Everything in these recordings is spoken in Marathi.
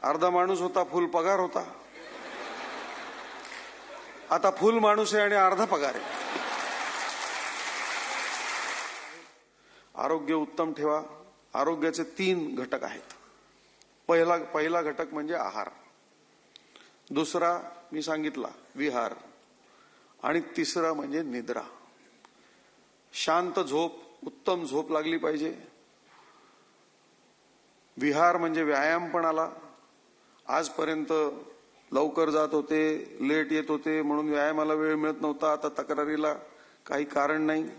अर्धा माणूस होता, फुल पगार होता. आता फुल माणूस आहे आणि अर्धा पगार आहे. आरोग्य उत्तम ठेवा. आरोग्याचे 3 घटक आहेत. पहिला घटक म्हणजे आहार, दुसरा मी सांगितला विहार, आणि तिसरा म्हणजे निद्रा. शांत झोप, उत्तम झोप लागली पाहिजे. विहार म्हणजे व्यायामपणाला. आजपर्यंत लवकर जात होते, लेट येत होते म्हणून व्यायामाला वेळ मिळत नव्हता. आता तक्रारीला काही कारण नाही.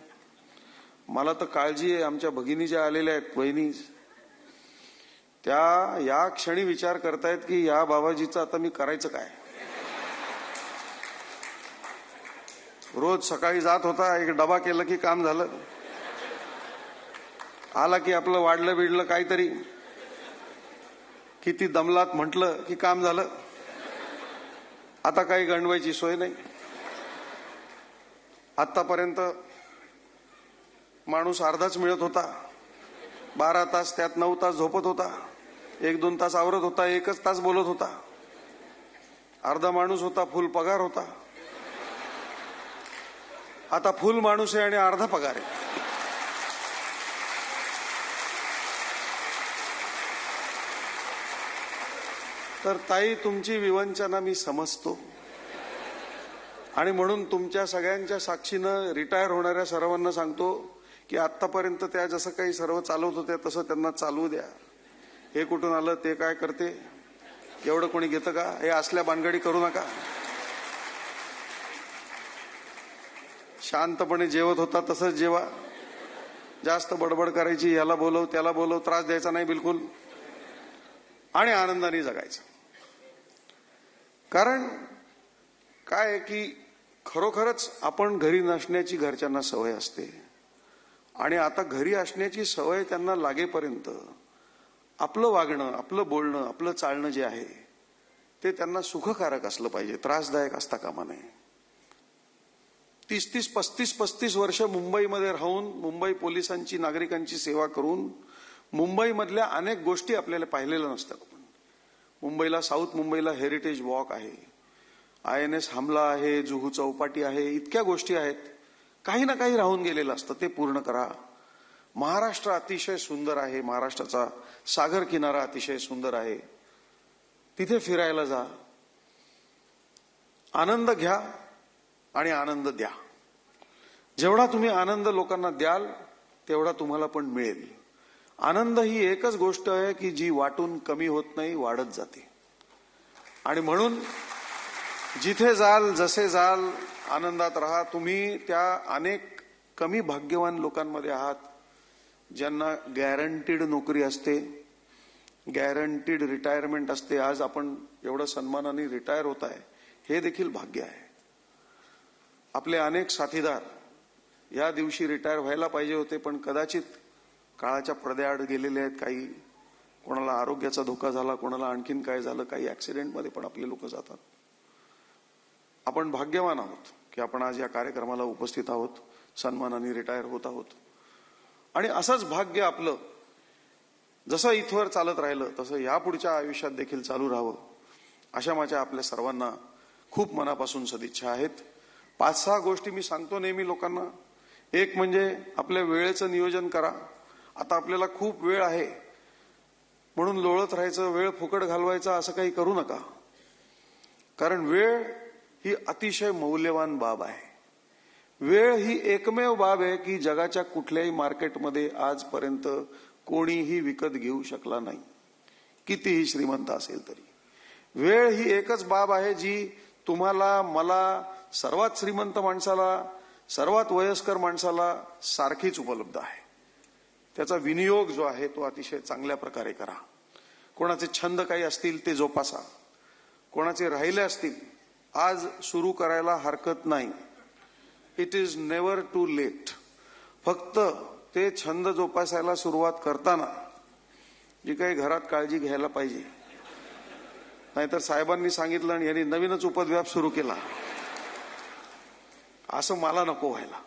मला तर काळजी आहे, आमच्या भगिनी ज्या आलेल्या आहेत, बहिणी, त्या या क्षणी विचार करतायत की या बाबाजीचं आता मी करायचं काय. रोज सकाळी जात होता, एक डबा केलं की काम झालं. आला की आपलं वाढलं बिडलं काहीतरी, किती दमलात म्हटलं की काम झालं. आता काही गंडवायची सोय नाही. आतापर्यंत माणूस अर्धाच मिळत होता. 12 तास, त्यात 9 तास झोपत होता, 1-2 तास आवरत होता, 1च तास बोलत होता. अर्धा माणूस होता, फुल पगार होता. आता फुल माणूस आहे आणि अर्धा पगार आहे. तर ताई, तुमची विवंचना मी समजतो आणि म्हणून तुमच्या सगळ्यांच्या साक्षीनं रिटायर होणाऱ्या सर्वांना सांगतो की आतापर्यंत त्या जसं काही सर्व चालवत होत्या तसं त्यांना चालवू द्या. हे कुठून आलं, ते काय करते, एवढं कोणी घेतं का, हे असल्या भानगडी करू नका. शांतपणे जेवत होता तसंच जेवा. जास्त बडबड करायची, याला बोलव त्याला बोलव, त्रास द्यायचा नाही बिलकुल, आणि आनंदाने जगायचं. कारण काय आहे की खरोखरच आपण घरी नसण्याची घरच्यांना सवय असते, आणि आता घरी असण्याची सवय त्यांना लागेपर्यंत आपलं वागणं, आपलं बोलणं, आपलं चालणं जे आहे ते त्यांना सुखकारक असलं पाहिजे, त्रासदायक असता कामा नये. 30-30, 35-35 वर्ष मुंबईमध्ये राहून, मुंबई पोलिसांची, नागरिकांची सेवा करून मुंबईमधल्या अनेक गोष्टी आपल्याला पाहिलेल्या नसतात. मुंबईला, साऊथ मुंबईला हेरिटेज वॉक आहे, INS हमला आहे, जुहू चौपाटी आहे, इतक्या गोष्टी आहेत. काही ना काही राहून गेलेलं असतं, ते पूर्ण करा. महाराष्ट्र अतिशय सुंदर आहे, महाराष्ट्राचा सागर किनारा अतिशय सुंदर आहे, तिथे फिरायला जा, आनंद घ्या आणि आनंद द्या. जेवढा तुम्ही आनंद लोकांना द्याल तेवढा तुम्हाला पण मिळेल. आनंद ही एकच गोष्ट आहे की जी वाटून कमी होत नाही, वाढत जाते. आणि म्हणून जिथे जाल, जसे जाल, आनंदात राहा. तुम्ही त्या अनेक कमी भाग्यवान लोकांमध्ये आहात ज्यांना गॅरंटीड नोकरी असते, गॅरंटीड रिटायरमेंट असते. आज आपण एवढं सन्मानाने रिटायर होत आहे, हे देखील भाग्य आहे. आपले अनेक साथीदार या दिवशी रिटायर व्हायला पाहिजे होते, पण कदाचित काळाच्या पडद्याआड गेलेले आहेत. काही, कोणाला आरोग्याचा धोका झाला, कोणाला आणखीन काय झालं, काही ऍक्सिडेंटमध्ये पण आपले लोक जातात. आपण भाग्यवान आहोत की आपण आज या कार्यक्रमाला उपस्थित आहोत, सन्मानाने रिटायर होत आहोत. आणि असंच भाग्य आपलं जसं इथवर चालत राहिलं तसं यापुढच्या आयुष्यात देखील चालू राहावं, अशा माझ्या आपल्या सर्वांना खूप मनापासून सदिच्छा आहेत. 5-6 गोष्टी मी सांगतो नेहमी लोकांना. एक म्हणजे आपल्या वेळेचं नियोजन करा. आता आपल्याला खूप वेळ आहे म्हणून लोळत राहायचं, वेळ फुकट घालवायचा असं काही करू नका. कारण वेळ ही अतिशय मौल्यवान बाब आहे. वेळ ही एकमेव बाब आहे की जगाच्या कुठल्याही मार्केटमध्ये आजपर्यंत कोणीही विकत घेऊ शकला नाही, कितीही श्रीमंत असेल तरी. वेळ ही एकच बाब आहे जी तुम्हाला, मला, सर्वात श्रीमंत माणसाला, सर्वात वयस्कर माणसाला सारखीच उपलब्ध आहे. त्याचा विनियोग जो आहे तो अतिशय चांगल्या प्रकारे करा. कोणाचे छंद काही असतील ते जोपासा, कोणाचे राहिले असतील आज सुरू करायला हरकत नाही. It is never too late. फक्त ते छंद जोपासायला सुरुवात करताना जी काही घरात काळजी घ्यायला पाहिजे, नाहीतर साहेबांनी सांगितलं आणि यांनी नवीनच उपद्व्याप सुरू केला असं मला नको व्हायला.